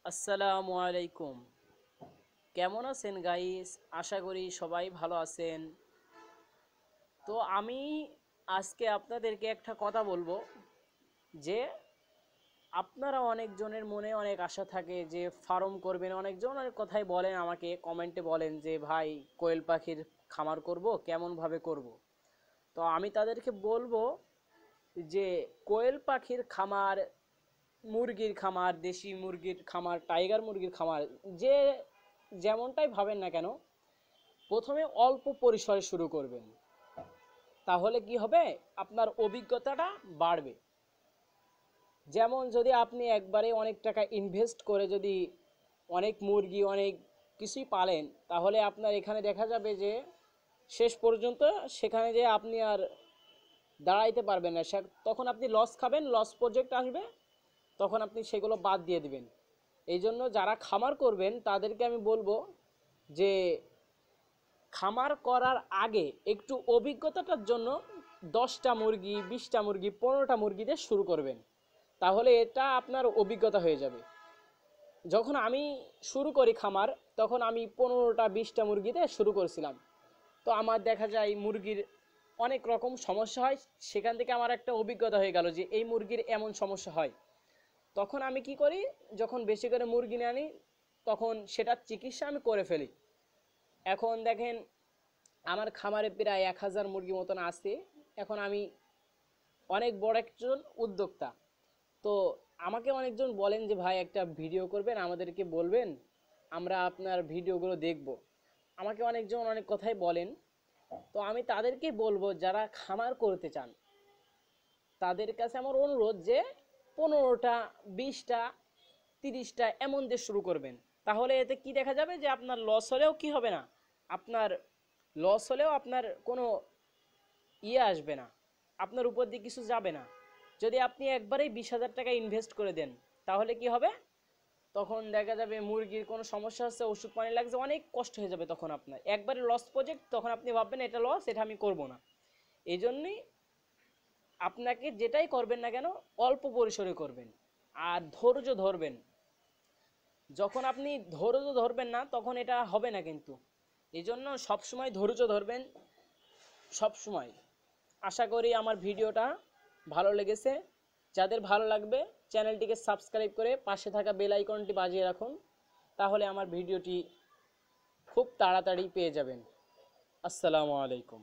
আসসালামু আলাইকুম। কেমন আছেন গাইস? আশা করি সবাই ভালো আছেন। তো আমি আজকে আপনাদেরকে একটা কথা বলবো যে আপনারা অনেকজনের মনে অনেক আশা থাকে যে ফার্ম করবেন। অনেকজন অনেক কথাই বলেন, আমাকে কমেন্টে বলেন যে ভাই কোয়েল পাখির খামার করব, কেমনভাবে করব। তো আমি তাদেরকে বলবো যে কোয়েল পাখির খামার, মুরগির খামার, দেশি মুরগির খামার, টাইগার মুরগির খামার, যে যেমনটাই ভাবেন না কেন, প্রথমে অল্প পরিসরে শুরু করবেন। তাহলে কি হবে, আপনার অভিজ্ঞতাটা বাড়বে। যেমন যদি আপনি একবারে অনেক টাকা ইনভেস্ট করে যদি অনেক মুরগি অনেক কিছুই পালেন, তাহলে আপনার এখানে দেখা যাবে যে শেষ পর্যন্ত সেখানে যে আপনি আর দাঁড়াইতে পারবেন না। তখন আপনি লস খাবেন, লস প্রজেক্ট আসবে, তখন আপনি সেগুলো বাদ দিয়ে দিবেন। এই জন্য যারা খামার করবেন তাদেরকে আমি বলবো যে খামার করার আগে একটু অভিজ্ঞতাটার জন্য 10টা মুরগি, 20টা মুরগি, 15টা মুরগি দিয়ে শুরু করবেন। তাহলে এটা আপনার অভিজ্ঞতা হয়ে যাবে। যখন আমি শুরু করি খামার, তখন আমি 15টা 20টা মুরগি দিয়ে শুরু করেছিলাম। তো আমার দেখা যায় মুরগির অনেক রকম সমস্যা হয়। সেখান থেকে আমার একটা অভিজ্ঞতা হয়ে গেল যে এই মুরগির এমন সমস্যা হয়। তখন আমি কি করি, যখন বেশি করে মুরগি নিয়ে আনি, তখন সেটার চিকিৎসা আমি করে ফেলি। এখন দেখেন আমার খামারে প্রায় 1000 মুরগি মতন আছে। এখন আমি অনেক বড় একজন উদ্যোক্তা। তো আমাকে অনেকজন বলেন যে ভাই একটা ভিডিও করবেন, আমাদেরকে বলবেন, আমরা আপনার ভিডিওগুলো দেখব। আমাকে অনেকজন অনেক কথাই বলেন। তো আমি তাদেরকে বলবো যারা খামার করতে চান, তাদের কাছে আমার অনুরোধ যে 15টা, 20টা, 30টা এমন দিয়ে শুরু করবেন। তাহলে এতে কি দেখা যাবে যে আপনার লস হলেও কি হবে না, আপনার লস হলেও আপনার কোনো আসবে না, আপনার উপর দিয়ে কিছু যাবে না। যদি আপনি একবারেই 20,000 টাকা ইনভেস্ট করে দেন, তাহলে কি হবে, তখন দেখা যাবে মুরগির কোনো সমস্যা হচ্ছে, ওষুধ পানি লাগছে, অনেক কষ্ট হয়ে যাবে। তখন আপনার একবারে লস প্রজেক্ট, তখন আপনি ভাববেন এটা লস, এটা আমি করব না। এই জন্যই আপনাকে যেটাই করবেন না কেন অল্প পরিসরে করবেন আর ধৈর্য ধরবেন। যখন আপনি ধৈর্য ধরবেন না তখন এটা হবে না কিন্তু। এই জন্য সবসময় ধৈর্য ধরবেন, সবসময়। আশা করি আমার ভিডিওটা ভালো লেগেছে। যাদের ভালো লাগবে চ্যানেলটিকে সাবস্ক্রাইব করে পাশে থাকা বেল আইকনটি বাজিয়ে রাখুন, তাহলে আমার ভিডিওটি খুব তাড়াতাড়ি পেয়ে যাবেন। আসসালামু আলাইকুম।